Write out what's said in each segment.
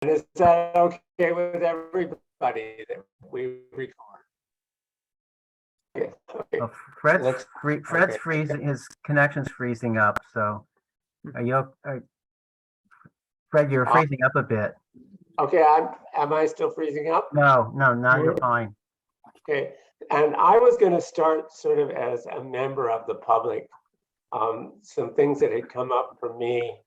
And is that okay with everybody that we record? Okay. Well, Fred's okay. freezing, his connection's freezing up, so Fred, you're freezing up a bit. Okay, am I still freezing up? No, now you're fine. Okay, and I was going to start sort of as a member of the public, some things that had come up for me.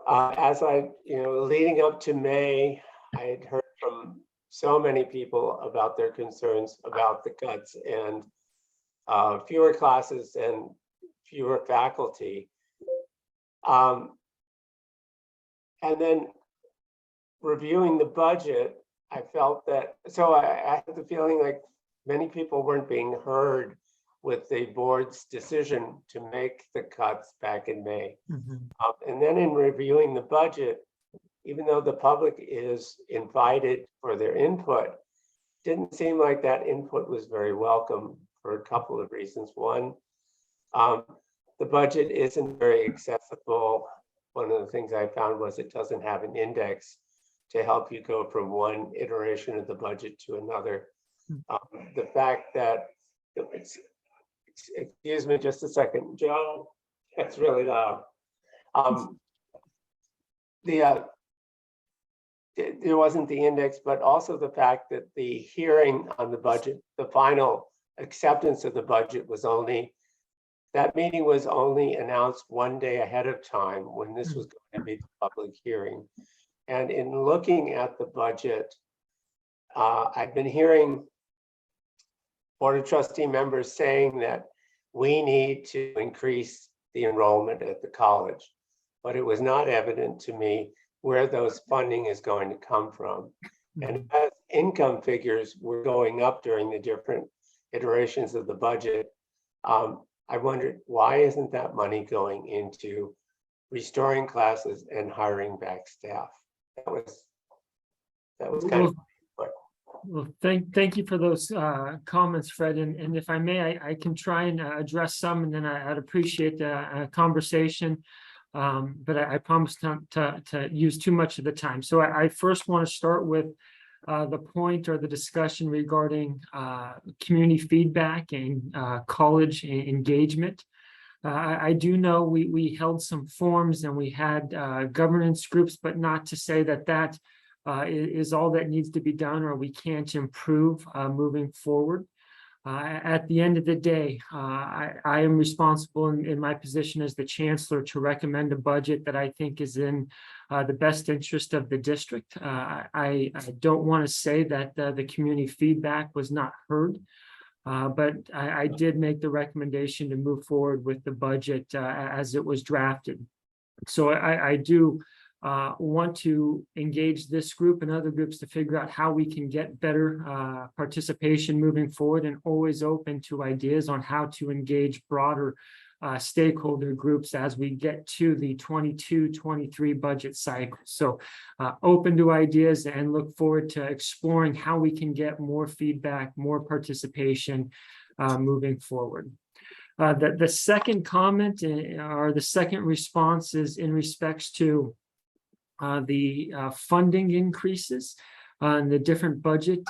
As leading up to May, I had heard from so many people about their concerns about the cuts and fewer classes and fewer faculty. And then reviewing the budget, I felt that, so I had the feeling like many people weren't being heard with the board's decision to make the cuts back in May. And then in reviewing the budget, even though the public is invited for their input, didn't seem like that input was very welcome for a couple of reasons. One, the budget isn't very accessible. One of the things I found was it doesn't have an index to help you go from one iteration of the budget to another. The fact that, excuse me just a second, Joe, that's really loud. There wasn't the index, but also the fact that the hearing on the budget, the final acceptance of the budget that meeting was only announced one day ahead of time when this was going to be the public hearing. And in looking at the budget, I've been hearing Board of Trustee members saying that we need to increase the enrollment at the college, but it was not evident to me where those funding is going to come from. And as income figures were going up during the different iterations of the budget, I wondered, why isn't that money going into restoring classes and hiring back staff? That was kind of. Well, thank you for those comments, Fred. And if I may, I can try and address some, and then I'd appreciate the conversation. But I promise not to use too much of the time. So I first want to start with the point or the discussion regarding community feedback and college engagement. I do know we held some forums and we had governance groups, but not to say that is all that needs to be done or we can't improve moving forward. At the end of the day, I am responsible in my position as the chancellor to recommend a budget that I think is in the best interest of the district. I don't want to say that the community feedback was not heard, but I did make the recommendation to move forward with the budget as it was drafted. So I do want to engage this group and other groups to figure out how we can get better participation moving forward, and always open to ideas on how to engage broader stakeholder groups as we get to the 22-23 budget cycle. So open to ideas and look forward to exploring how we can get more feedback, more participation moving forward. The second comment or the second response is in respects to the funding increases on the different budget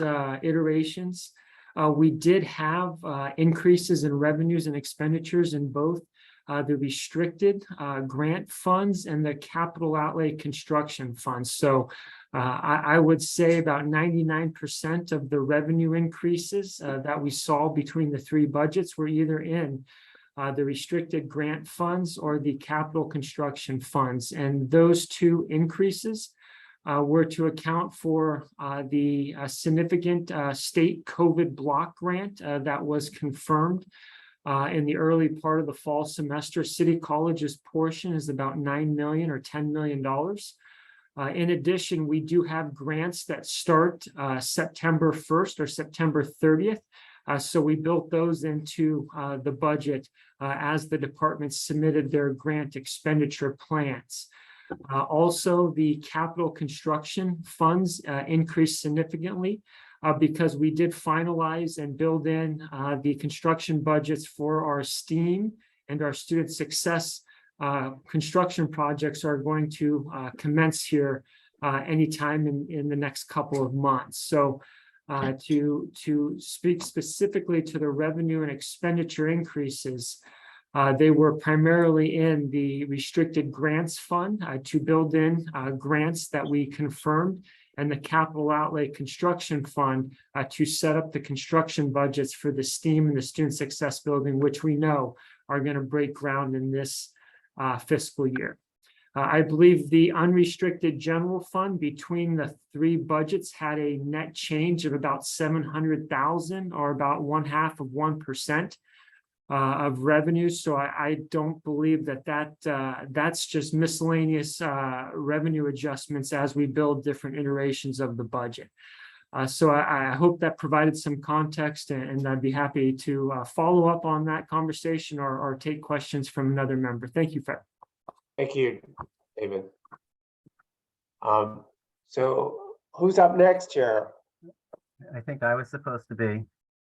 iterations. We did have increases in revenues and expenditures in both the restricted grant funds and the capital outlay construction funds. So I would say about 99% of the revenue increases that we saw between the three budgets were either in the restricted grant funds or the capital construction funds. And those two increases were to account for the significant state COVID block grant that was confirmed in the early part of the fall semester. City College's portion is about $9 million or $10 million. In addition, we do have grants that start September 1st or September 30th. So we built those into the budget as the department submitted their grant expenditure plans. Also, the capital construction funds increased significantly because we did finalize and build in the construction budgets for our STEAM and our student success construction projects are going to commence here anytime in the next couple of months. So to speak specifically to the revenue and expenditure increases, they were primarily in the restricted grants fund to build in grants that we confirmed, and the capital outlay construction fund to set up the construction budgets for the STEAM and the Student Success Building, which we know are going to break ground in this fiscal year. I believe the unrestricted general fund between the three budgets had a net change of about 700,000, or about 0.5% of revenue. So I don't believe that's just miscellaneous revenue adjustments as we build different iterations of the budget. So I hope that provided some context, and I'd be happy to follow up on that conversation or take questions from another member. Thank you, Fred. Thank you, David. So who's up next here? I think I was supposed to be.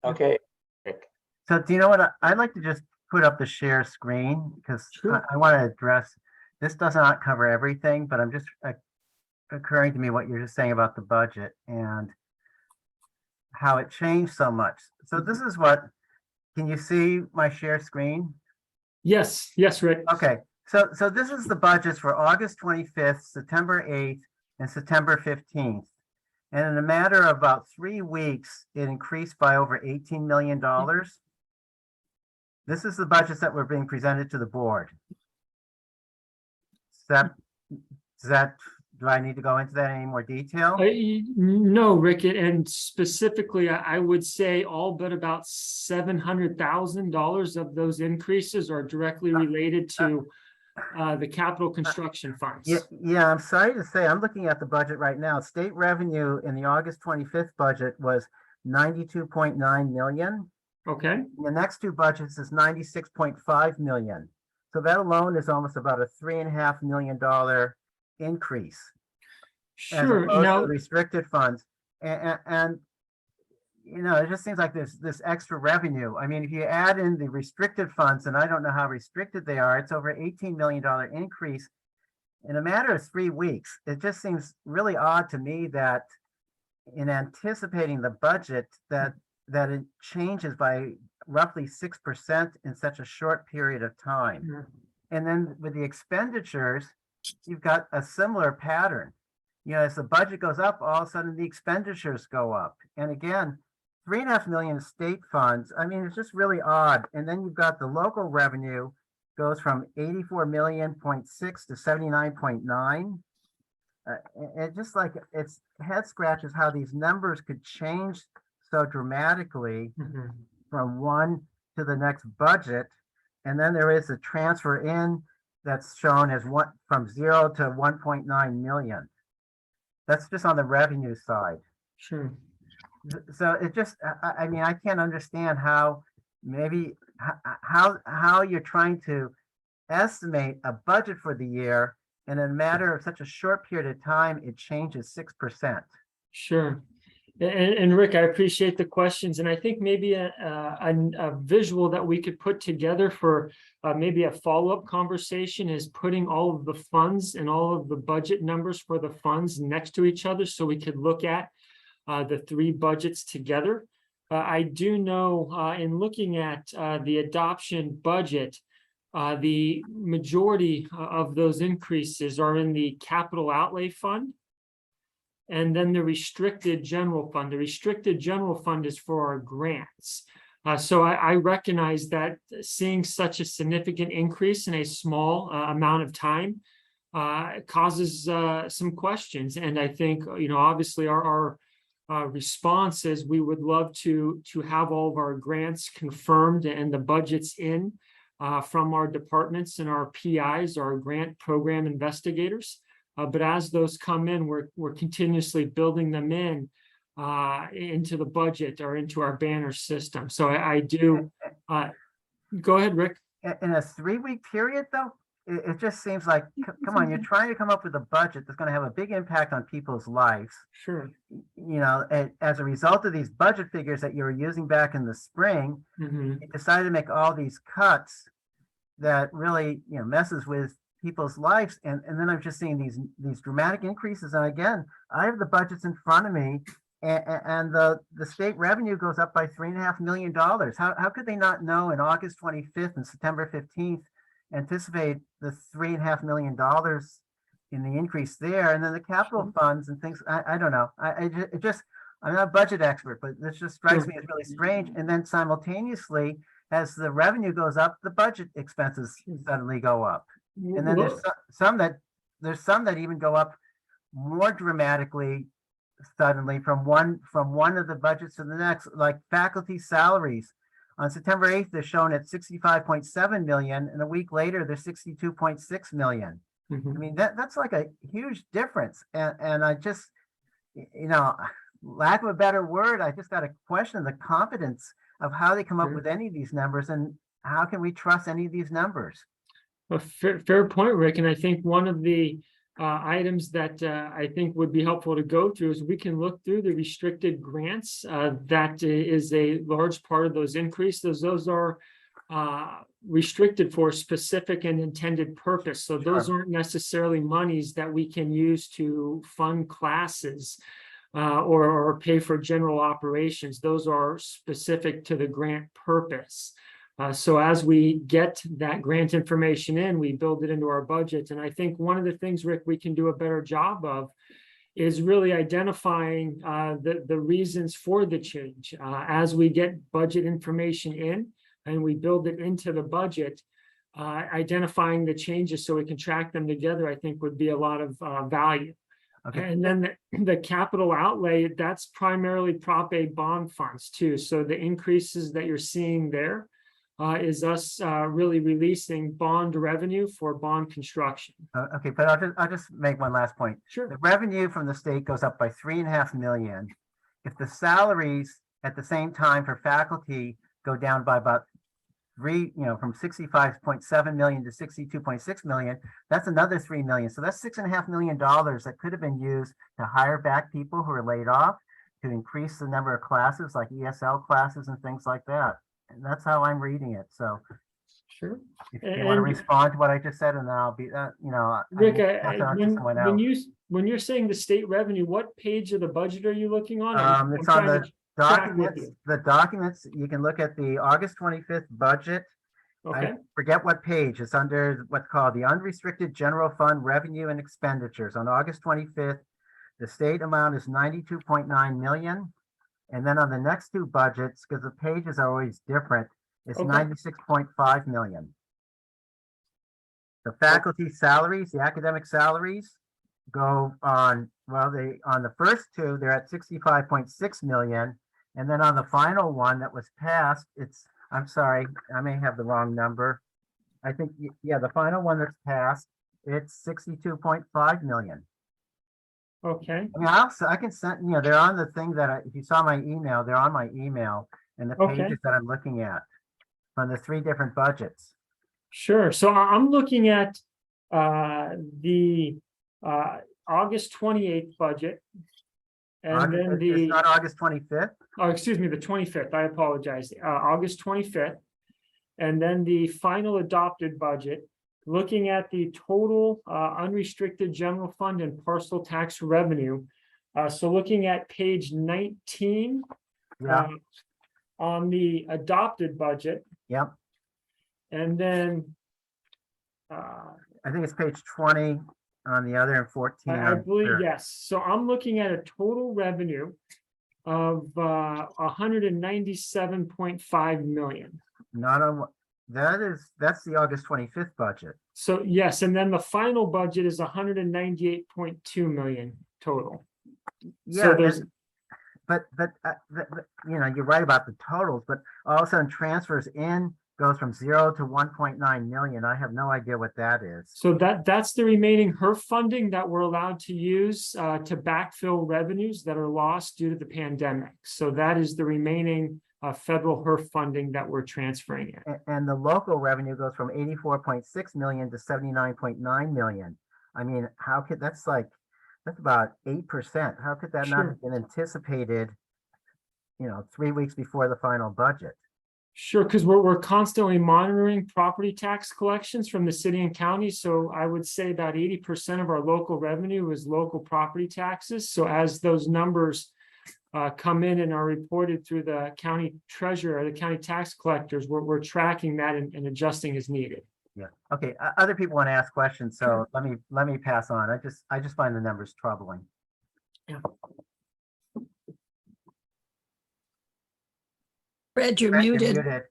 Okay, Rick. So do you know what? I'd like to just put up the share screen because Sure. I want to address, this does not cover everything, but I'm just occurring to me what you're just saying about the budget and how it changed so much. So this is what, can you see my share screen? Yes, Rick. Okay, so this is the budgets for August 25th, September 8th, and September 15th. And in a matter of about 3 weeks, it increased by over $18 million. This is the budgets that were being presented to the board. Do I need to go into that in any more detail? No, Rick, and specifically, I would say all but about $700,000 of those increases are directly related to the capital construction funds. Yeah, I'm sorry to say, I'm looking at the budget right now. State revenue in the August 25th budget was 92.9 million. Okay. The next two budgets is 96.5 million. So that alone is almost about a $3.5 million increase. Sure. As opposed Now, to restricted funds. And you know, it just seems like there's this extra revenue. I mean, if you add in the restricted funds, and I don't know how restricted they are, it's over $18 million increase in a matter of 3 weeks. It just seems really odd to me that in anticipating the budget that it changes by roughly 6% in such a short period of time. Mhm. And then with the expenditures, you've got a similar pattern. You know, as the budget goes up, all of a sudden the expenditures go up. And again, 3.5 million state funds. I mean, it's just really odd. And then you've got the local revenue goes from 84.6 million to 79.9. It just like, it's head scratches how these numbers could change so dramatically from one to the next budget. And then there is a transfer in that's shown as from 0 to 1.9 million. That's just on the revenue side. sure. So it just, I mean, I can't understand how how you're trying to estimate a budget for the year, and in a matter of such a short period of time, it changes 6%. Sure. And Rick, I appreciate the questions, and I think maybe a visual that we could put together for maybe a follow-up conversation is putting all of the funds and all of the budget numbers for the funds next to each other, so we could look at the three budgets together. I do know in looking at the adoption budget, the majority of those increases are in the capital outlay fund. And then the restricted general fund. The restricted general fund is for our grants. So I recognize that seeing such a significant increase in a small amount of time causes some questions. And I think, you know, obviously our response is we would love to have all of our grants confirmed and the budgets in from our departments and our PIs, our grant program investigators. But as those come in, we're continuously building them into the budget or into our banner system. So I do. Go ahead, Rick. In a 3-week period, though, it just seems like, come on, you're trying to come up with a budget that's going to have a big impact on people's lives. Sure. You know, as a result of these budget figures that you were using back in the spring, you decided to make all these cuts that really, you know, messes with people's lives. And then I'm just seeing these dramatic increases. And again, I have the budgets in front of me, and the state revenue goes up by $3.5 million. How could they not know in August 25th and September 15th, anticipate the $3.5 million in the increase there? And then the capital funds and things, I don't know. I'm not a budget expert, but this just strikes me as really strange. And then simultaneously, as the revenue goes up, the budget expenses suddenly go up. And then there's some that even go up more dramatically suddenly from one of the budgets to the next, like faculty salaries. On September 8th, they're shown at 65.7 million, and a week later, they're 62.6 million. I mean, that's like a huge difference. And I just, lack of a better word, I just got to question the competence of how they come up with any of these numbers, and how can we trust any of these numbers? A fair point, Rick. And I think one of the items that I think would be helpful to go through is we can look through the restricted grants. That is a large part of those increases. Those are restricted for a specific and intended purpose. So those aren't necessarily monies that we can use to fund classes or pay for general operations. Those are specific to the grant purpose. So as we get that grant information in, we build it into our budget. And I think one of the things, Rick, we can do a better job of is really identifying the reasons for the change. As we get budget information in and we build it into the budget, identifying the changes so we can track them together, I think would be a lot of value. Okay. And then the capital outlay, that's primarily Prop A bond funds too. So the increases that you're seeing there is us really releasing bond revenue for bond construction. Okay, but I'll just make one last point. Sure. The revenue from the state goes up by $3.5 million. If the salaries at the same time for faculty go down by about from 65.7 million to 62.6 million, that's another $3 million. So that's $6.5 million that could have been used to hire back people who are laid off, to increase the number of classes like ESL classes and things like that. And that's how I'm reading it. So sure. If you want to respond to what I just said, and then I'll be, Rick, when you're saying the state revenue, what page of the budget are you looking on? It's on the documents. The documents, you can look at the August 25th budget. Okay. I forget what page. It's under what's called the unrestricted general fund revenue and expenditures. On August 25th, the state amount is 92.9 million. And then on the next two budgets, because the pages are always different, it's 96.5 million. The faculty salaries, the academic salaries go on, on the first two, they're at 65.6 million. And then on the final one that was passed, I'm sorry, I may have the wrong number. I think, the final one that's passed, it's 62.5 million. Okay. I mean, I can send, they're on the thing that if you saw my email, they're on my email and the pages that I'm looking at from the three different budgets. Sure. So I'm looking at the August 28th budget. And then it's not August 25th. Oh, excuse me, the 25th. I apologize. August 25th. And then the final adopted budget, looking at the total unrestricted general fund and parcel tax revenue. So looking at page 19 on the adopted budget. Yep. And then I think it's page 20 on the other and 14. I believe, yes. So I'm looking at a total revenue of 197.5 million. Not on that's the August 25th budget. So yes, and then the final budget is 198.2 million total. Yeah, so there's but you're right about the totals, but all of a sudden transfers in goes from 0 to 1.9 million. I have no idea what that is. So that's the remaining HERF funding that we're allowed to use to backfill revenues that are lost due to the pandemic. So that is the remaining federal HERF funding that we're transferring in. And the local revenue goes from 84.6 million to 79.9 million. I mean, that's about 8%. How could that not have been anticipated, 3 weeks before the final budget? Sure, because we're constantly monitoring property tax collections from the city and county. So I would say about 80% of our local revenue is local property taxes. So as those numbers come in and are reported through the county treasurer or the county tax collectors, we're tracking that and adjusting as needed. Yeah, okay, other people want to ask questions, so let me pass on. I just find the numbers troubling. Yeah. Fred, you're Fred, you're muted.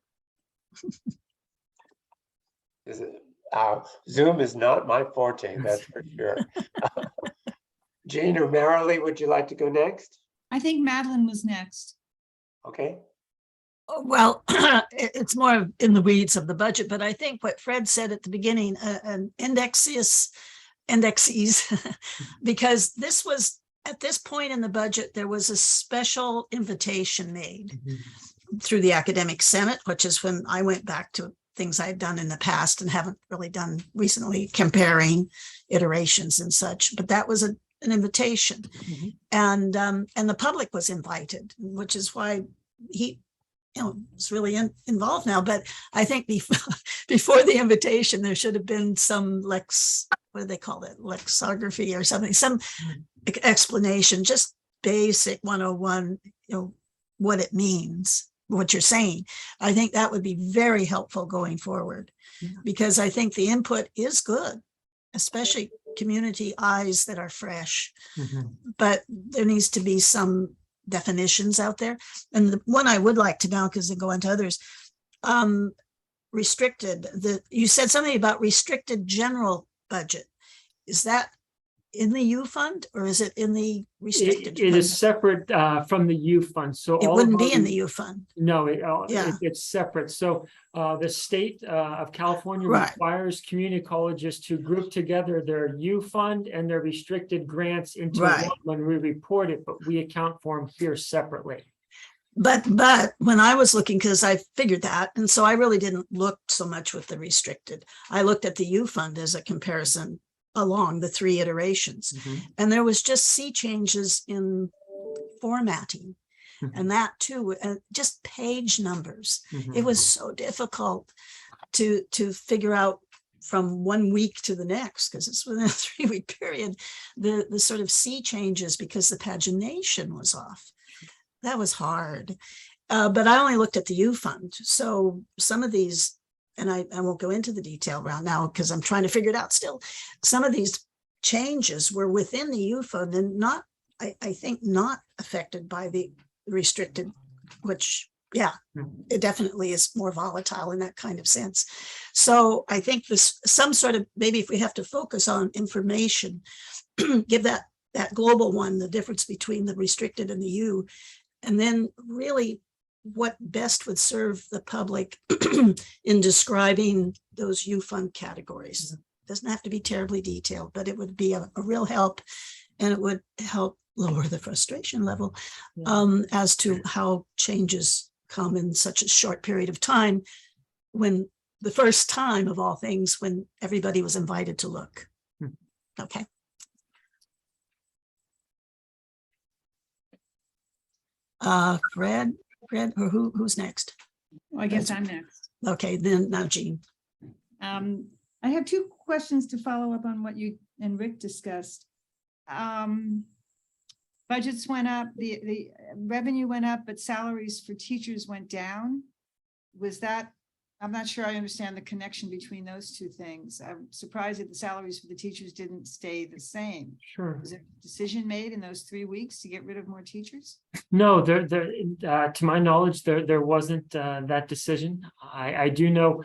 muted. Zoom is not my forte, that's for sure. Jane or Marilee, would you like to go next? I think Madeline was next. Okay. Well, it's more in the weeds of the budget, but I think what Fred said at the beginning, an indexes, because this was, at this point in the budget, there was a special invitation made through the Academic Senate, which is when I went back to things I'd done in the past and haven't really done recently, comparing iterations and such, but that was an invitation. And the public was invited, which is why he is really involved now. But I think before the invitation, there should have been some what do they call it? Lexicography or something, some explanation, just basic 101, what it means, what you're saying. I think that would be very helpful going forward, because I think the input is good, especially community eyes that are fresh, but there needs to be some definitions out there. And the one I would like to know, because they go on to others, restricted, you said something about restricted general budget. Is that in the U fund or is it in the restricted? It is separate from the U fund. So It wouldn't be in the U fund. No, it's separate. So the state of California requires community colleges to group together their U fund and their restricted grants into one when we report it, but we account for them here separately. But when I was looking, because I figured that, and so I really didn't look so much with the restricted. I looked at the U fund as a comparison along the 3 iterations. And there was just sea changes in formatting and that too, and just page numbers. It was so difficult to figure out from one week to the next, because it's within a 3-week period, the sort of sea changes because the pagination was off. That was hard. But I only looked at the U fund. So some of these, and I won't go into the detail right now because I'm trying to figure it out still. Some of these changes were within the U fund and not, I think, not affected by the restricted, which, it definitely is more volatile in that kind of sense. So I think this, some sort of, maybe if we have to focus on information, give that global one, the difference between the restricted and the U, and then really what best would serve the public in describing those U fund categories. Doesn't have to be terribly detailed, but it would be a real help, and it would help lower the frustration level as to how changes come in such a short period of time, when the first time of all things, when everybody was invited to look. Okay. Fred, or who's next? Well, I guess I'm next. Okay, then now Jean. I have 2 questions to follow up on what you and Rick discussed. Budgets went up, the revenue went up, but salaries for teachers went down. Was that, I'm not sure I understand the connection between those 2 things. I'm surprised that the salaries for the teachers didn't stay the same. Sure. Was there a decision made in those 3 weeks to get rid of more teachers? No, to my knowledge, there wasn't that decision. I do know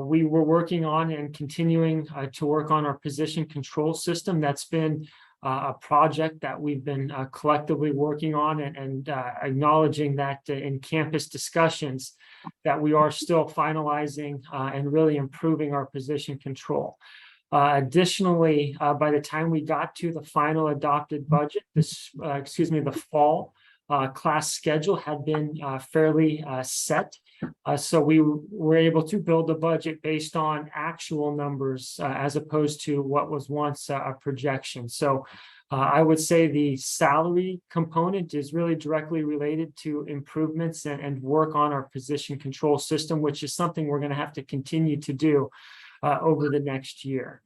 we were working on and continuing to work on our position control system. That's been a project that we've been collectively working on, and acknowledging that in campus discussions that we are still finalizing and really improving our position control. Additionally, by the time we got to the final adopted budget, the fall, class schedule had been fairly set. So we were able to build a budget based on actual numbers as opposed to what was once a projection. So I would say the salary component is really directly related to improvements and work on our position control system, which is something we're going to have to continue to do over the next year.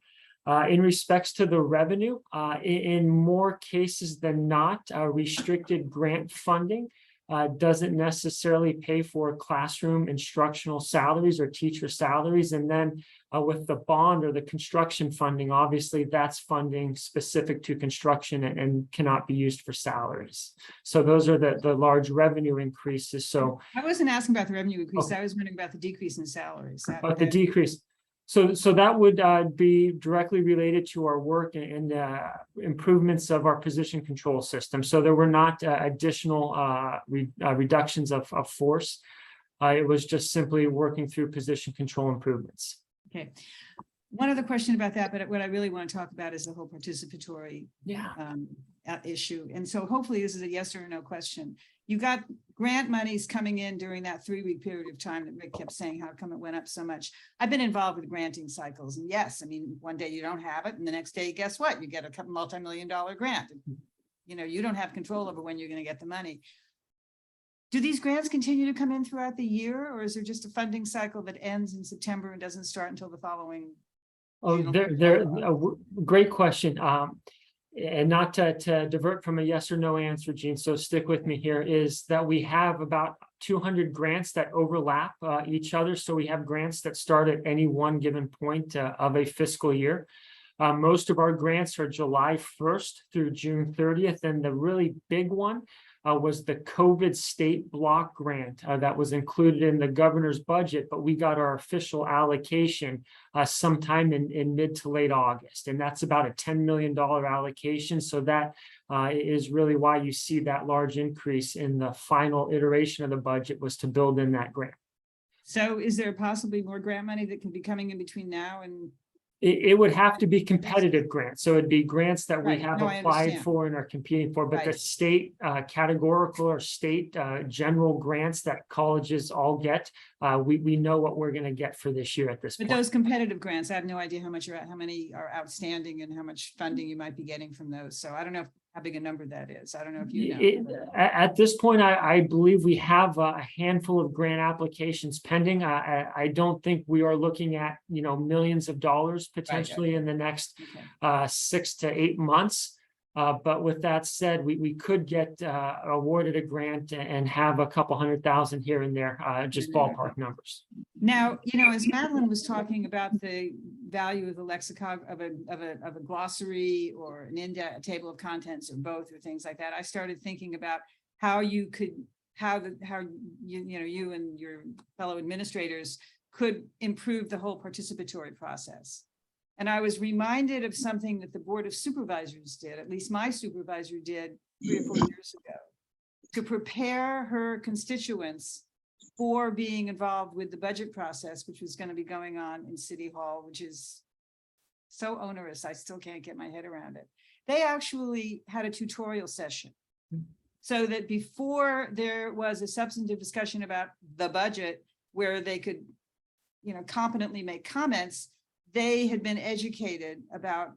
In respects to the revenue, in more cases than not, restricted grant funding doesn't necessarily pay for classroom instructional salaries or teacher salaries. And then with the bond or the construction funding, obviously that's funding specific to construction and cannot be used for salaries. So those are the large revenue increases. So I wasn't asking about the revenue increase. Okay. I was wondering about the decrease in salaries. But the decrease. So that would be directly related to our work and improvements of our position control system. So there were not additional reductions of force. It was just simply working through position control improvements. Okay. One other question about that, but what I really want to talk about is the whole participatory issue. And so hopefully this is a yes or no question. You got grant monies coming in during that 3-week period of time that Rick kept saying, how come it went up so much? I've been involved with granting cycles. And yes, I mean, one day you don't have it. And the next day, guess what? You get a couple multi-million-dollar grant. You know, you don't have control over when you're going to get the money. Do these grants continue to come in throughout the year? Or is there just a funding cycle that ends in September and doesn't start until the following? Oh, great question. And not to divert from a yes or no answer, Gene, so stick with me here, is that we have about 200 grants that overlap each other. So we have grants that start at any one given point of a fiscal year. Most of our grants are July 1st through June 30th. And the really big one was the COVID state block grant that was included in the governor's budget, but we got our official allocation sometime in mid to late August. And that's about a $10 million allocation. So that is really why you see that large increase in the final iteration of the budget, was to build in that grant. So is there possibly more grant money that can be coming in between now and? It would have to be competitive grants. So it'd be grants that we Right. have No, I applied understand. for and are competing for, but the Right. state categorical or state general grants that colleges all get, we know what we're going to get for this year at this But point. those competitive grants, I have no idea how many are outstanding and how much funding you might be getting from those. So I don't know how big a number that is. I don't know if you know. At this point, I believe we have a handful of grant applications pending. I don't think we are looking at, millions of dollars potentially in the next Okay. 6 to 8 months. But with that said, we could get awarded a grant and have a couple $100,000 here and there, just ballpark numbers. Now, as Madeline was talking about the value of the lexicon of a glossary or an index, a table of contents, or both, or things like that, I started thinking about how you could, how you and your fellow administrators could improve the whole participatory process. And I was reminded of something that the Board of Supervisors did, at least my supervisor did 3 or 4 years ago, to prepare her constituents for being involved with the budget process, which was going to be going on in City Hall, which is so onerous, I still can't get my head around it. They actually had a tutorial session so that before there was a substantive discussion about the budget where they could, competently make comments, they had been educated about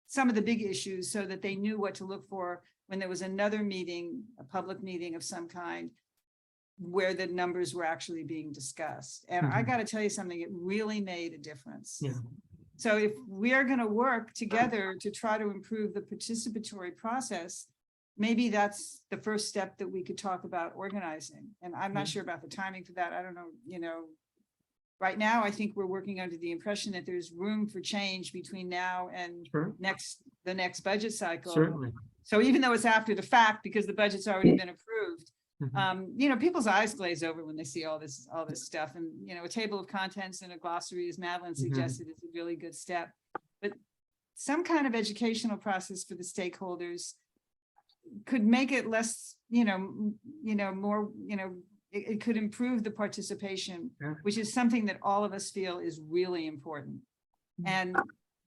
some of the big issues so that they knew what to look for when there was another meeting, a public meeting of some kind, where the numbers were actually being discussed. And I got to tell you something, it really made a difference. Yeah. So if we are going to work together to try to improve the participatory process, maybe that's the first step that we could talk about organizing. And I'm not sure about the timing for that. I don't know, right now, I think we're working under the impression that there's room for change between now and Sure. the next budget cycle. Certainly. So even though it's after the fact, because the budget's already been approved, Mhm. people's eyes glaze over when they see all this stuff. And, a table of contents and a glossary, as Madeline suggested, is a really good step. But some kind of educational process for the stakeholders could make it less, more, it could improve the participation, Yeah. which is something that all of us feel is really important. And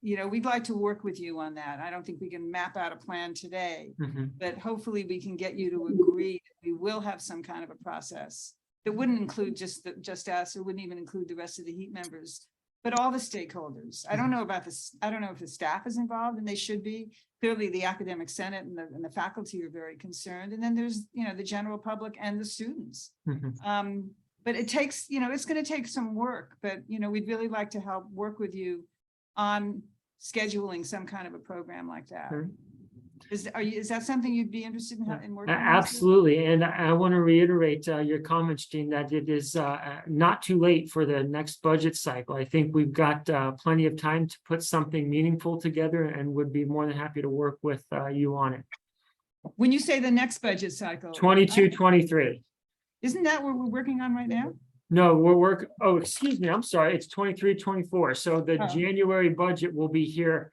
we'd like to work with you on that. I don't think we can map out a plan today, Mhm. but hopefully we can get you to agree that we will have some kind of a process that wouldn't include just us, or wouldn't even include the rest of the HEAT members, but all the stakeholders. I don't know about this. I don't know if the staff is involved, and they should be. Clearly, the academic senate and the faculty are very concerned. And then there's, the general public and the students. Mhm. But it takes, it's going to take some work, but, we'd really like to help work with you on scheduling some kind of a program like that. Sure. Is that something you'd be interested in working on? Absolutely. And I want to reiterate your comments, Jean, that it is not too late for the next budget cycle. I think we've got plenty of time to put something meaningful together, and would be more than happy to work with you on it. When you say the next budget cycle, 22, 23. isn't that what we're working on right now? No, oh, excuse me, I'm sorry, it's 23, 24. So the Oh. January budget will be here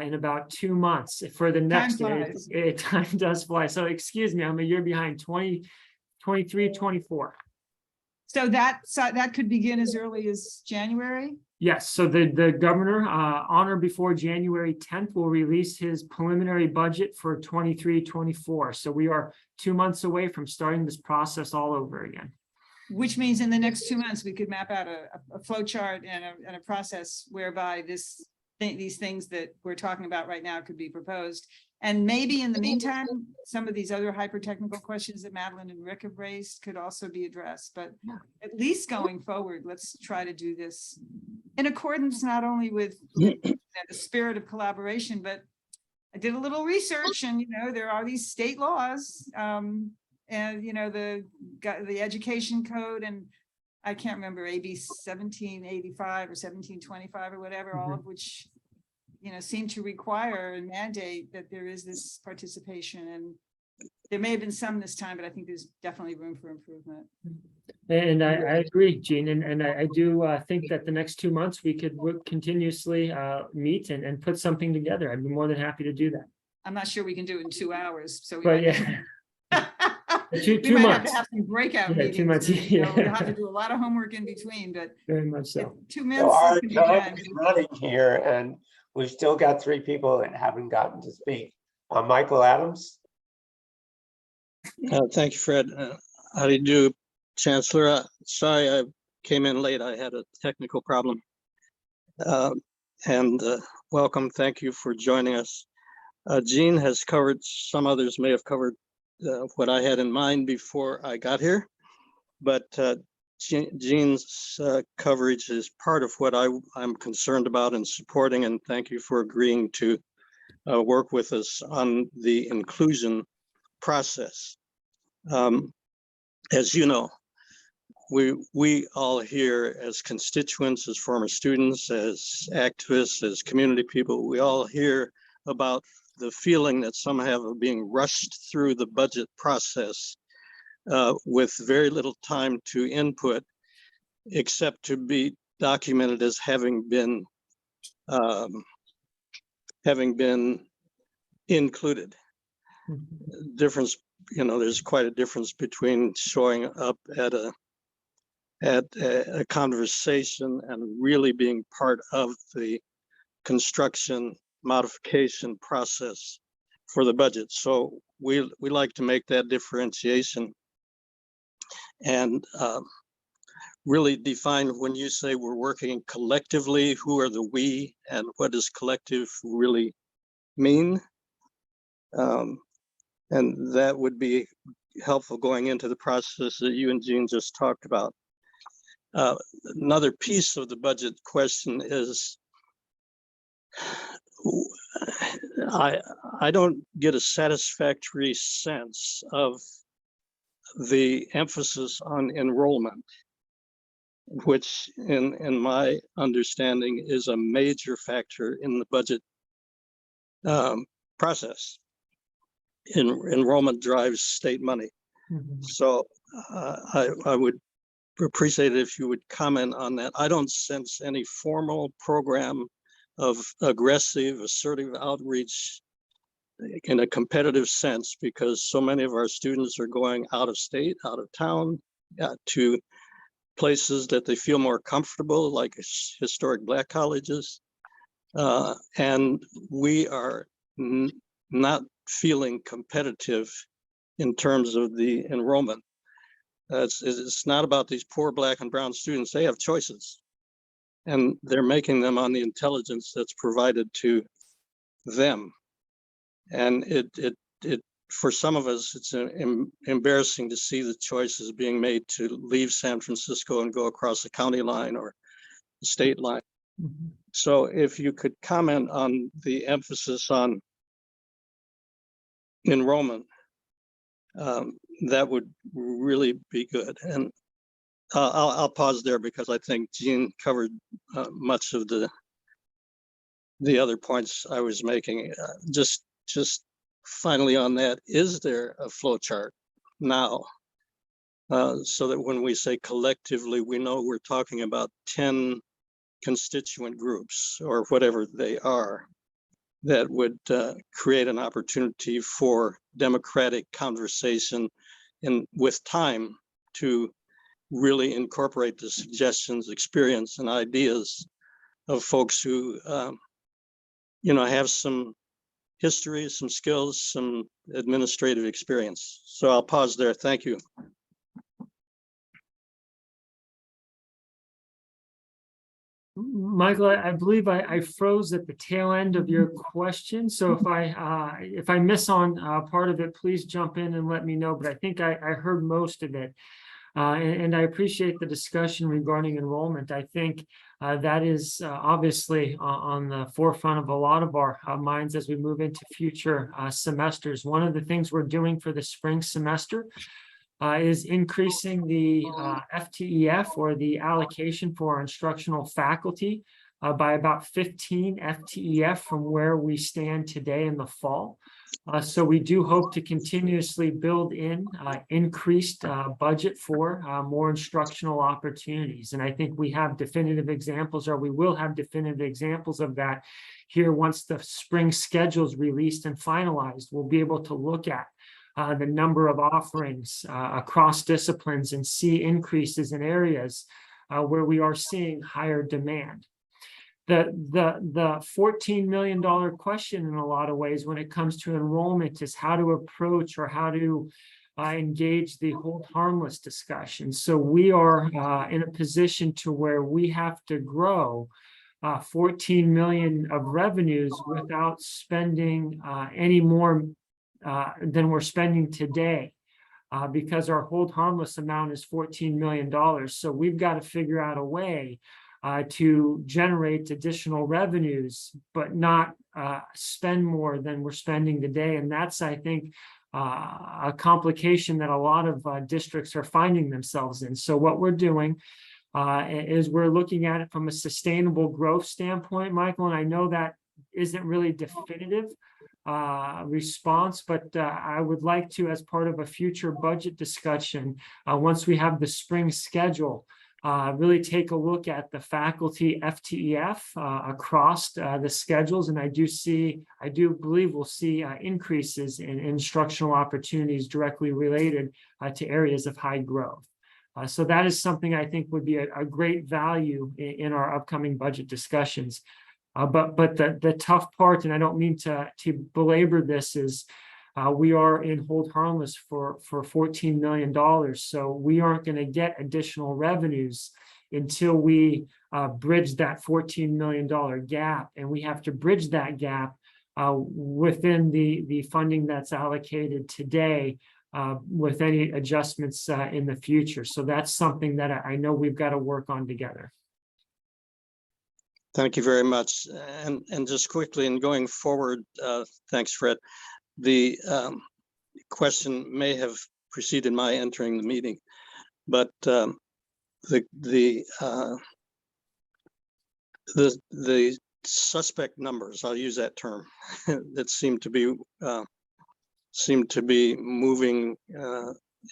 in about 2 months for the next. flies. Time does fly. So excuse me, I'm a year behind. 23, 24. So that could begin as early as January? Yes, so the governor, on or before January 10th, will release his preliminary budget for 23, 24. So we are 2 months away from starting this process all over again. Which means in the next 2 months, we could map out a flow chart and a process whereby these things that we're talking about right now could be proposed. And maybe in the meantime, some of these other hyper-technical questions that Madeline and Rick have raised could also be addressed. But at least going forward, let's try to do this in accordance not only with the spirit of collaboration, but I did a little research, and there are these state laws, and the education code, and I can't remember, AB 1785 or 1725 or whatever, all of which seem to require and mandate that there is this participation. And there may have been some this time, but I think there's definitely room for improvement. And I agree, Jean, and I do think that the next 2 months we could continuously meet and put something together. I'd be more than happy to do that. I'm not sure we can do it in 2 hours, so But yeah. we Two might have months. to have some breakout Yeah, 2 meetings. months, And, yeah. we'll have to do a lot of homework in between, but Very much if so. 2 So minutes. our can be time done. is running here, and we've still got 3 people that haven't gotten to speak. Michael Adams. Thank you, Fred. How do you do, Chancellor? Sorry, I came in late. I had a technical problem. And welcome. Thank you for joining us. Jean has covered, some others may have covered what I had in mind before I got here, but Jean's coverage is part of what I'm concerned about and supporting, and thank you for agreeing to work with us on the inclusion process. As you know, we all here as constituents, as former students, as activists, as community people, we all hear about the feeling that some have of being rushed through the budget process with very little time to input, except to be documented as having been included. Difference, there's quite a difference between showing up at a conversation and really being part of the construction modification process for the budget. So we like to make that differentiation and really define, when you say we're working collectively, who are the we and what does collective really mean? And that would be helpful going into the process that you and Jean just talked about. Another piece of the budget question is, I don't get a satisfactory sense of the emphasis on enrollment, which in my understanding is a major factor in the budget process. Enrollment drives state money. So I would appreciate it if you would comment on that. I don't sense any formal program of aggressive, assertive outreach in a competitive sense, because so many of our students are going out of state, out of town, to places that they feel more comfortable, like historic Black colleges. And we are not feeling competitive in terms of the enrollment. It's not about these poor Black and brown students. They have choices, and they're making them on the intelligence that's provided to them. And it for some of us, it's embarrassing to see the choices being made to leave San Francisco and go across the county line or the state line. Mhm. So if you could comment on the emphasis on enrollment, that would really be good. And I'll pause there because I think Jean covered much of the other points I was making. Just finally on that, is there a flow chart now? So that when we say collectively, we know we're talking about 10 constituent groups or whatever they are that would create an opportunity for democratic conversation with time to really incorporate the suggestions, experience, and ideas of folks who have some history, some skills, some administrative experience. So I'll pause there. Thank you. Michael, I believe I froze at the tail end of your question. So if I miss on part of it, please jump in and let me know. But I think I heard most of it. And I appreciate the discussion regarding enrollment. I think that is obviously on the forefront of a lot of our minds as we move into future semesters. One of the things we're doing for the spring semester is increasing the FTEF, or the allocation for our instructional faculty, by about 15 FTEF from where we stand today in the fall. So we do hope to continuously build in increased budget for more instructional opportunities. And I think we have definitive examples, or we will have definitive examples of that here once the spring schedule is released and finalized. We'll be able to look at the number of offerings across disciplines and see increases in areas where we are seeing higher demand. The $14 million question in a lot of ways when it comes to enrollment is how to approach or how to engage the hold harmless discussion. So we are in a position to where we have to grow 14 million of revenues without spending any more than we're spending today, because our hold harmless amount is $14 million. So we've got to figure out a way to generate additional revenues, but not spend more than we're spending today. And that's, I think, a complication that a lot of districts are finding themselves in. So what we're doing is we're looking at it from a sustainable growth standpoint, Michael, and I know that isn't really definitive response, but I would like to, as part of a future budget discussion, once we have the spring schedule, really take a look at the faculty FTEF across the schedules. And I do believe we'll see increases in instructional opportunities directly related to areas of high growth. So that is something I think would be a great value in our upcoming budget discussions. But the tough part, and I don't mean to belabor this, is we are in hold harmless for $14 million. So we aren't going to get additional revenues until we bridge that $14 million gap. And we have to bridge that gap within the funding that's allocated today, with any adjustments in the future. So that's something that I know we've got to work on together. Thank you very much. And just quickly, and going forward, thanks, Fred. The question may have preceded my entering the meeting, but the suspect numbers, I'll use that term, that seem to be moving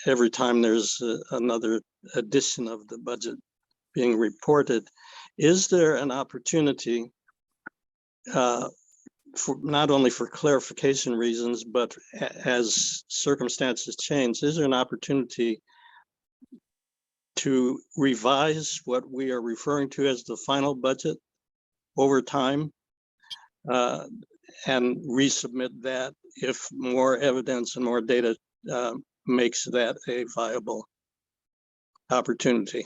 every time there's another edition of the budget being reported. Is there an opportunity, for not only for clarification reasons, but as circumstances change, is there an opportunity to revise what we are referring to as the final budget over time and resubmit that if more evidence and more data makes that a viable opportunity.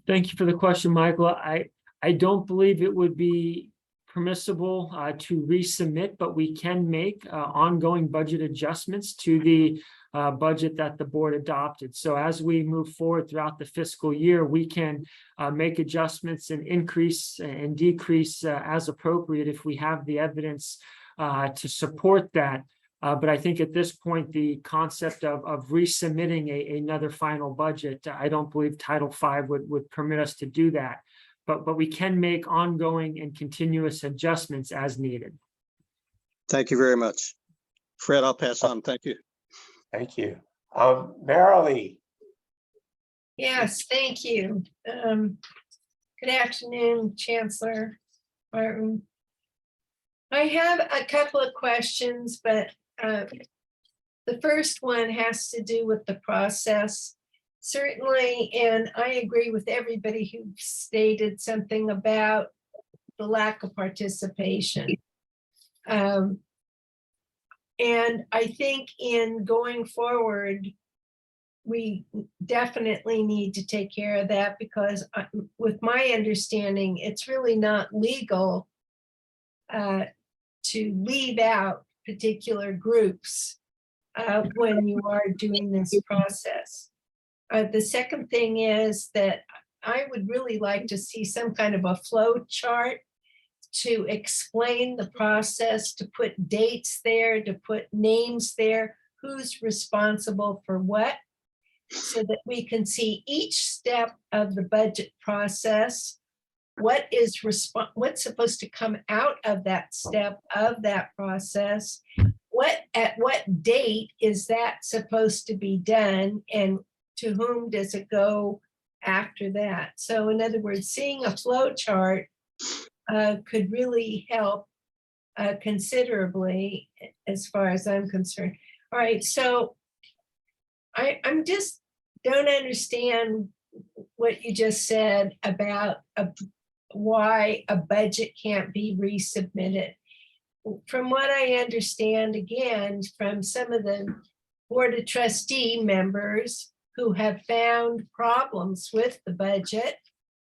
Thank you for the question, Michael. I don't believe it would be permissible to resubmit, but we can make ongoing budget adjustments to the budget that the board adopted. So as we move forward throughout the fiscal year, we can make adjustments and increase and decrease as appropriate if we have the evidence to support that. But I think at this point, the concept of resubmitting another final budget, I don't believe Title V would permit us to do that. But we can make ongoing and continuous adjustments as needed. Thank you very much. Fred, I'll pass on. Thank you. Thank you. Marilee. Yes, thank you. Good afternoon, Chancellor Martin. I have a couple of questions, but the first one has to do with the process. Certainly, and I agree with everybody who stated something about the lack of participation. And I think in going forward, we definitely need to take care of that because with my understanding, it's really not legal to leave out particular groups when you are doing this process. The second thing is that I would really like to see some kind of a flow chart to explain the process, to put dates there, to put names there, who's responsible for what, so that we can see each step of the budget process, what's supposed to come out of that step of that process, at what date is that supposed to be done, and to whom does it go after that? So in other words, seeing a flow chart could really help considerably as far as I'm concerned. All right, so I'm just don't understand what you just said about why a budget can't be resubmitted. From what I understand, again, from some of the Board of Trustee members who have found problems with the budget,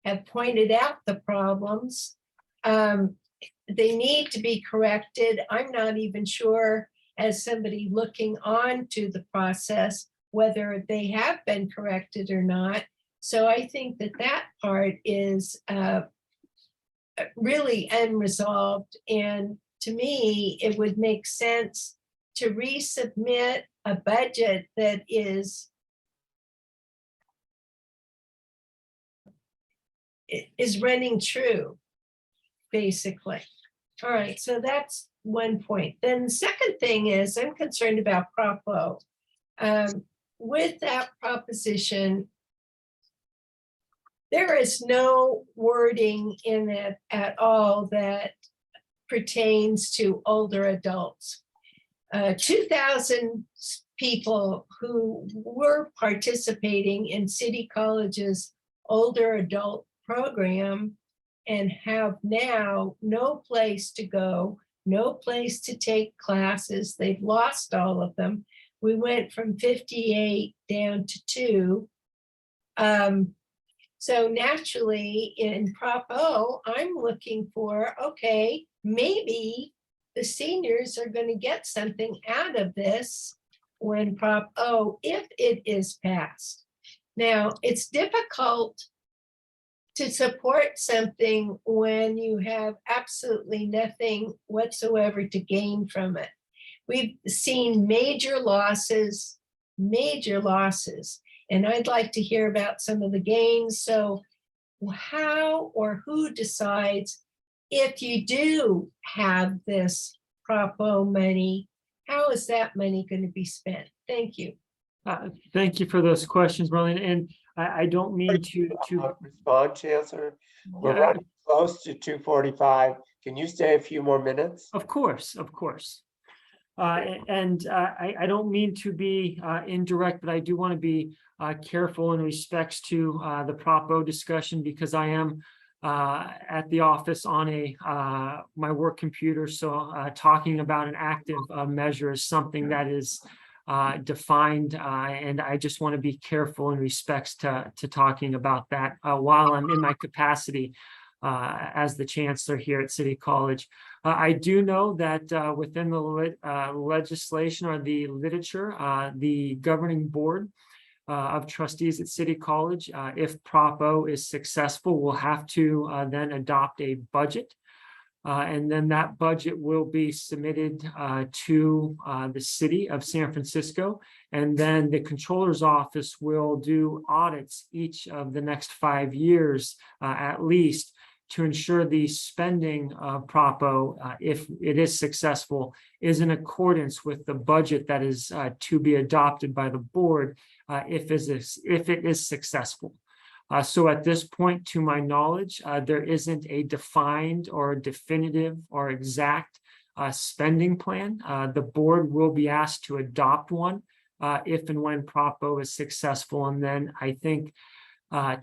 have pointed out the problems. They need to be corrected. I'm not even sure, as somebody looking on to the process, whether they have been corrected or not. So I think that part is really unresolved. And to me, it would make sense to resubmit a budget that is running true, basically. All right, so that's one point. Then the second thing is I'm concerned about Prop O. With that proposition, there is no wording in it at all that pertains to older adults. 2,000 people who were participating in City College's older adult program and have now no place to go, no place to take classes. They've lost all of them. We went from 58 down to 2. So naturally in Prop O, I'm looking for, okay, maybe the seniors are going to get something out of this when Prop O, if it is passed. Now, it's difficult to support something when you have absolutely nothing whatsoever to gain from it. We've seen major losses, and I'd like to hear about some of the gains. So how or who decides if you do have this Prop O money, how is that money going to be spent? Thank you. Thank you for those questions, Marlene. And I don't mean to Respond, Chancellor. We're running close to 2:45. Can you stay a few more minutes? Of course. And I don't mean to be indirect, but I do want to be careful in respects to the Prop O discussion, because I am at the office on my work computer. So talking about an active measure is something that is defined, and I just want to be careful in respects to talking about that while I'm in my capacity as the chancellor here at City College. I do know that within the legislation or the literature, the governing board of trustees at City College, if Prop O is successful, will have to then adopt a budget. And then that budget will be submitted to the city of San Francisco. And then the controller's office will do audits each of the next 5 years, at least, to ensure the spending of Prop O, if it is successful, is in accordance with the budget that is to be adopted by the board if it is successful. So at this point, to my knowledge, there isn't a defined or definitive or exact spending plan. The board will be asked to adopt one if and when Prop O is successful. And then I think,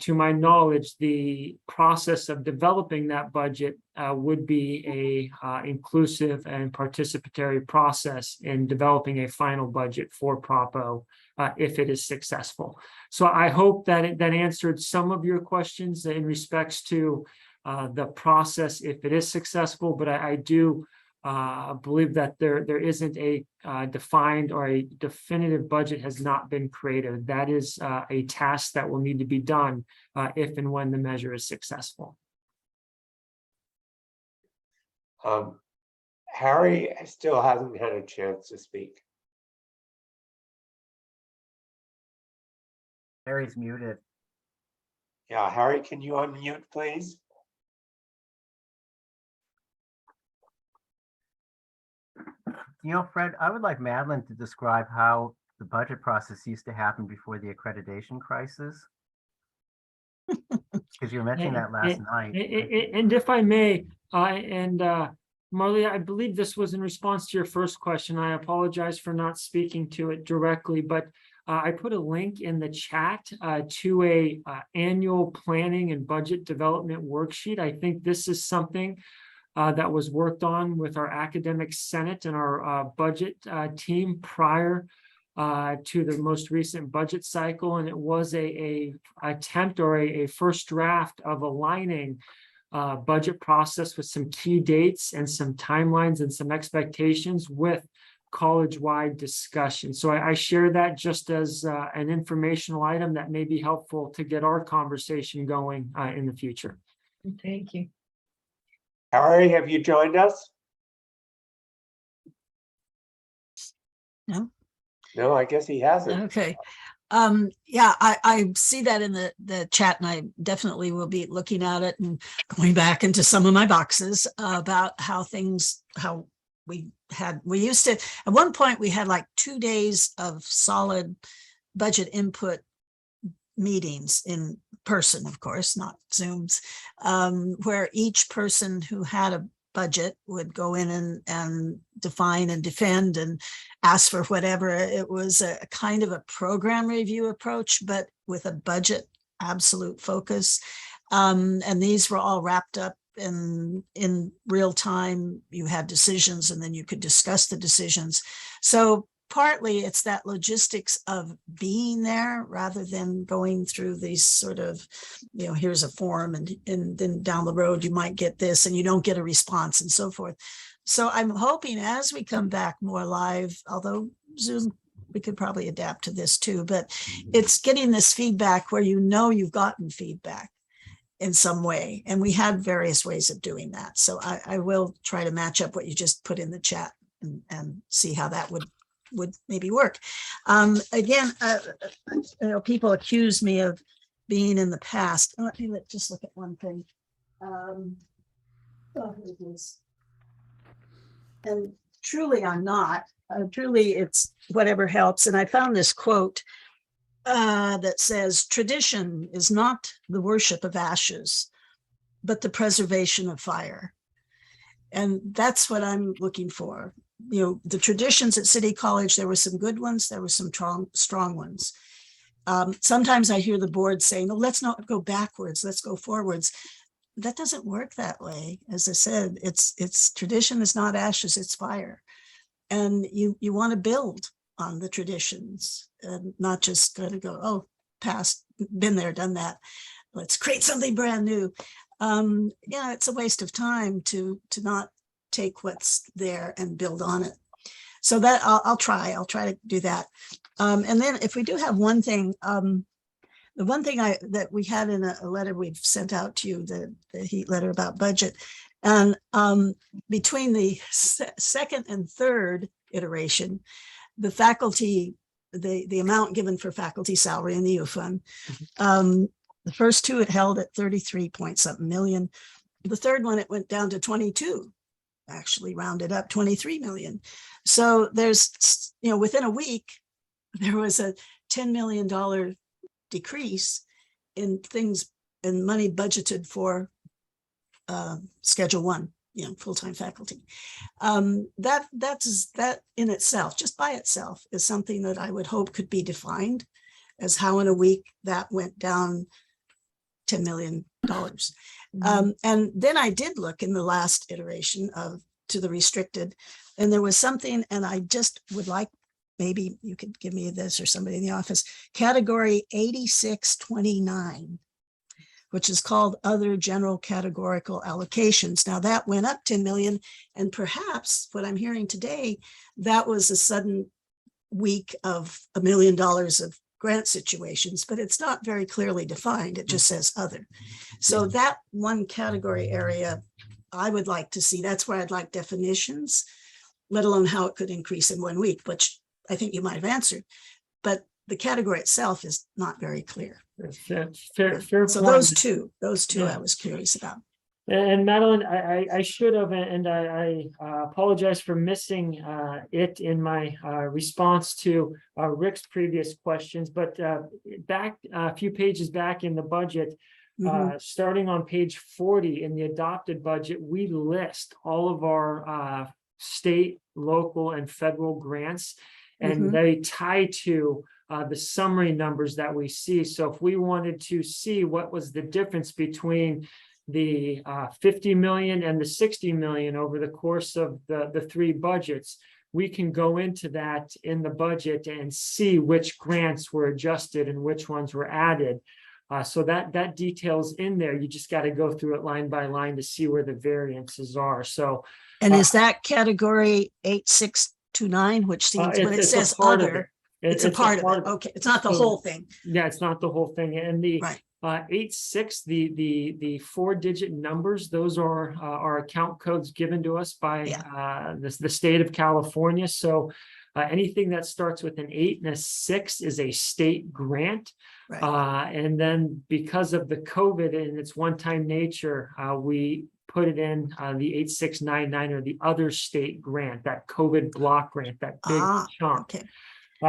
to my knowledge, the process of developing that budget would be a inclusive and participatory process in developing a final budget for Prop O if it is successful. So I hope that that answered some of your questions in respects to the process if it is successful, but I do believe that there isn't a defined or a definitive budget has not been created. That is a task that will need to be done if and when the measure is successful. Harry still hasn't had a chance to speak. Harry's muted. Yeah, Harry, can you unmute, please? You know, Fred, I would like Madeline to describe how the budget process used to happen before the accreditation crisis. Because you were mentioning that last night. And if I may, Marley, I believe this was in response to your first question. I apologize for not speaking to it directly, but I put a link in the chat to a annual planning and budget development worksheet. I think this is something that was worked on with our academic senate and our budget team prior to the most recent budget cycle. And it was a attempt or a first draft of aligning budget process with some key dates and some timelines and some expectations with college-wide discussion. So I share that just as an informational item that may be helpful to get our conversation going in the future. Thank you. Harry, have you joined us? No. No, I guess he hasn't. Okay. Yeah, I see that in the chat, and I definitely will be looking at it and going back into some of my boxes about how we used to, at one point we had like 2 days of solid budget input meetings in person, of course, not Zooms, where each person who had a budget would go in and define and defend and ask for whatever. It was a kind of a program review approach, but with a budget absolute focus. And these were all wrapped up in real time. You had decisions and then you could discuss the decisions. So partly it's that logistics of being there rather than going through these sort of, here's a form and then down the road you might get this and you don't get a response and so forth. So I'm hoping as we come back more live, although Zoom, we could probably adapt to this too, but it's getting this feedback where you've gotten feedback in some way. And we had various ways of doing that. So I will try to match up what you just put in the chat and see how that would maybe work. Again, people accuse me of being in the past. Let me just look at one thing. Here it is. And truly I'm not. Truly it's whatever helps. And I found this quote that says, tradition is not the worship of ashes, but the preservation of fire. And that's what I'm looking for. The traditions at City College, there were some good ones, there were some strong ones. Sometimes I hear the board saying, no, let's not go backwards, let's go forwards. that doesn't work that way. As I said, it's tradition is not ashes, it's fire. And you want to build on the traditions and not just kind of go, oh, past, been there, done that. Let's create something brand new. Yeah, it's a waste of time to not take what's there and build on it. So that I'll try to do that. And then if we do have one thing, the one thing that we had in a letter we've sent out to you, the HEAT letter about budget, and between the second and third iteration, the faculty, the amount given for faculty salary in the U Fund, the first two it held at 33 point something million. The third one, it went down to 22, actually rounded up 23 million. So there's, within a week, there was a $10 million decrease in things and money budgeted for Schedule 1, full-time faculty. That in itself, just by itself, is something that I would hope could be defined as how in a week that went down $10 million. And then I did look in the last iteration to the restricted, and there was something, and I just would like, maybe you could give me this or somebody in the office, category 8629, which is called other general categorical allocations. Now that went up 10 million, and perhaps what I'm hearing today, that was a sudden week of $1 million of grant situations, but it's not very clearly defined. It just says other. So that one category area, I would like to see, that's where I'd like definitions, let alone how it could increase in 1 week, which I think you might have answered, but the category itself is not very clear. Fair So point. those two Yeah. I was curious about. And Madeline, I should have, and I apologize for missing it in my response to Rick's previous questions, but back a few pages back in the budget, starting on page 40 in the adopted budget, we list all of our state, local, and federal grants, and they tie to the summary numbers that we see. So if we wanted to see what was the difference between the 50 million and the 60 million over the course of the three budgets, we can go into that in the budget and see which grants were adjusted and which ones were added. So that detail's in there. You just got to go through it line by line to see where the variances are. So, and is that category 8629, which seems when it says other, it's a part of it. Okay, it's not the whole thing. Yeah, it's not the whole thing. And the right. 86, the 4-digit numbers, those are our account codes given to us by the state of California. So anything that starts with an 8 and a 6 is a state grant. Right. And then because of the COVID and its one-time nature, we put it in the 8699 or the other state grant, that COVID block grant, that big chunk. Okay.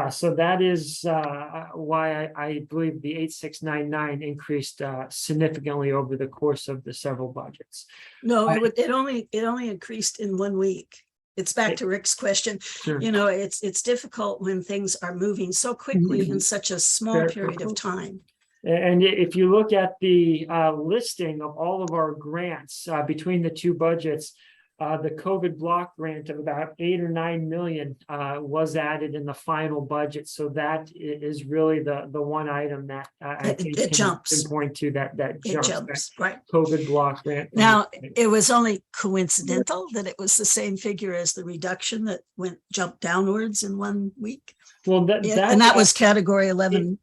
So that is why I believe the 8699 increased significantly over the course of the several budgets. No, it only increased in 1 week. It's back to Rick's question. Sure. It's difficult when things are moving so quickly in such a small period of time. And if you look at the listing of all of our grants between the two budgets, the COVID block grant of about 8 or 9 million was added in the final budget. So that is really the one item that I think it jumps. Can point to that jumps, right? COVID block grant. Now, it was only coincidental that it was the same figure as the reduction that jumped downwards in 1 week. Well, that was category 11.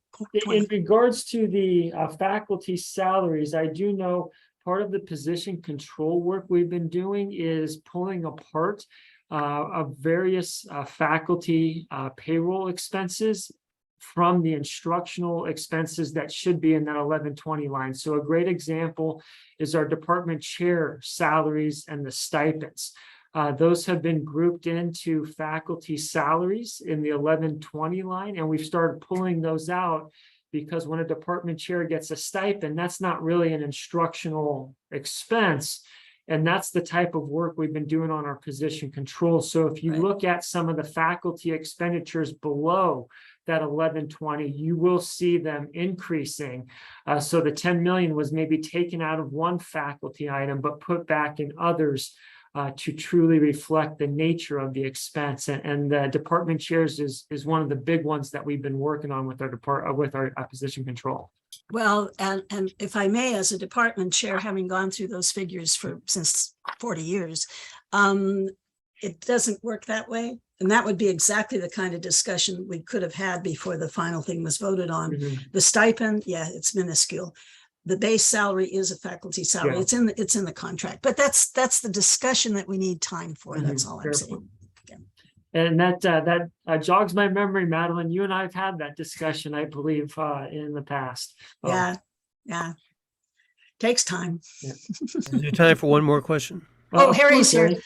In regards to the faculty salaries, I do know part of the position control work we've been doing is pulling apart of various faculty payroll expenses from the instructional expenses that should be in that 1120 line. So a great example is our department chair salaries and the stipends. Those have been grouped into faculty salaries in the 1120 line, and we've started pulling those out because when a department chair gets a stipend, that's not really an instructional expense. And that's the type of work we've been doing on our position control. So if you Right. look at some of the faculty expenditures below that 1120, you will see them increasing. So the 10 million was maybe taken out of one faculty item, but put back in others to truly reflect the nature of the expense. And the department chairs is one of the big ones that we've been working on with our position control. Well, and if I may, as a department chair, having gone through those figures since 40 years, it doesn't work that way. And that would be exactly the kind of discussion we could have had before the final thing was voted on. Mhm. The stipend, yeah, it's minuscule. The base salary is a faculty salary. Yeah. It's in the contract, but that's the discussion that we need time for. That's all I'm Fair saying. point. And that jogs my memory, Madeline. You and I have had that discussion, I believe, in the past. Yeah. Takes time. Is there time for one more question? Oh, Of Harry's course, here.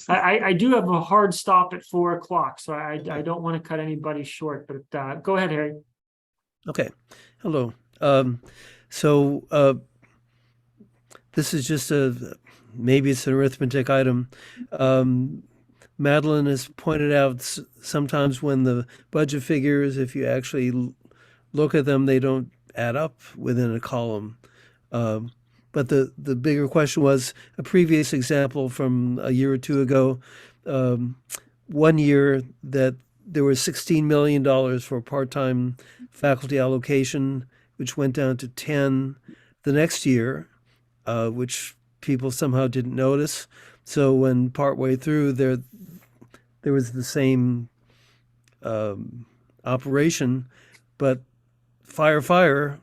Harry. I do have a hard stop at 4 o'clock, so I don't want to cut anybody short, but go ahead, Harry. Okay. Hello. This is just maybe it's an arithmetic item. Madeline has pointed out sometimes when the budget figures, if you actually look at them, they don't add up within a column. But the bigger question was a previous example from a year or two ago. One year that there was $16 million for part-time faculty allocation, which went down to 10 the next year, which people somehow didn't notice. So when partway through there was the same operation, but fire,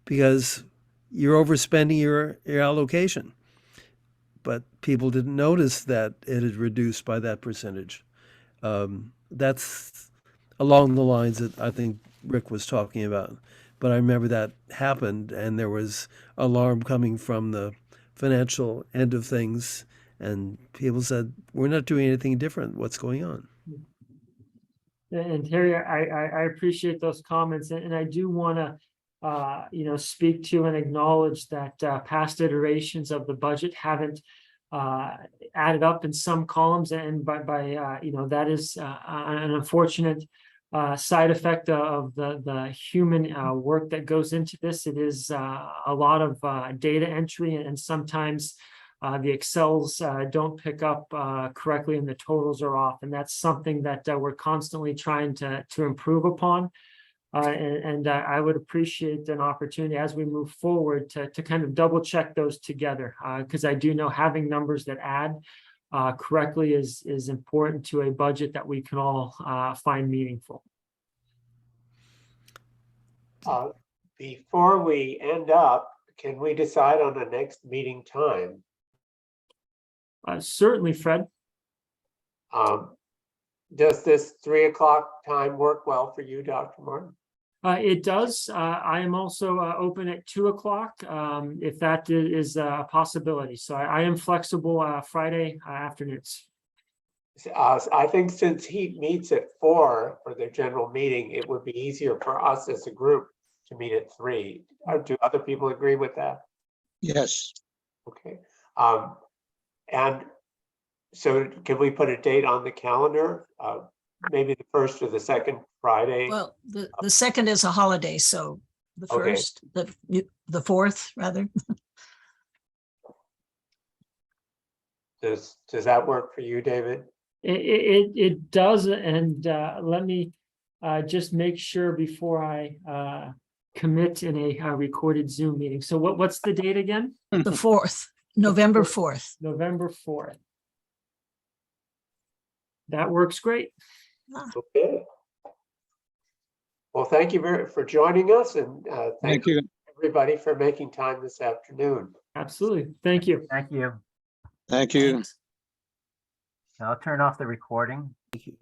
because you're overspending your allocation. But people didn't notice that it had reduced by that percentage. That's along the lines that I think Rick was talking about. But I remember that happened, and there was alarm coming from the financial end of things, and people said, we're not doing anything different. What's going on? And Harry, I appreciate those comments, and I do want to speak to and acknowledge that past iterations of the budget haven't added up in some columns, and by that is an unfortunate side effect of the human work that goes into this. It is a lot of data entry, and sometimes the Excels don't pick up correctly, and the totals are off, and that's something that we're constantly trying to improve upon. I would appreciate an opportunity as we move forward to kind of double check those together, because I do know having numbers that add correctly is important to a budget that we can all find meaningful. Before we end up, can we decide on the next meeting time? Certainly, Fred. Does this 3 o'clock time work well for you, Dr. Martin? It does. I am also open at 2 o'clock if that is a possibility. So I am flexible Friday afternoons. I think since HEAT meets at 4 for their general meeting, it would be easier for us as a group to meet at 3. Do other people agree with that? Yes. Okay. And so can we put a date on the calendar? Maybe the first or the second Friday? Well, the second is a holiday, so the Okay. first, the fourth, rather. Does that work for you, David? It does, and let me just make sure before I commit in a recorded Zoom meeting. So what's the date again? The 4th, November 4th. November 4th. That works great. Okay. Well, thank you for joining us, and thank you everybody for making time this afternoon. Absolutely. Thank you. Thank you. Thank you. Thanks. I'll turn off the recording. Thank you.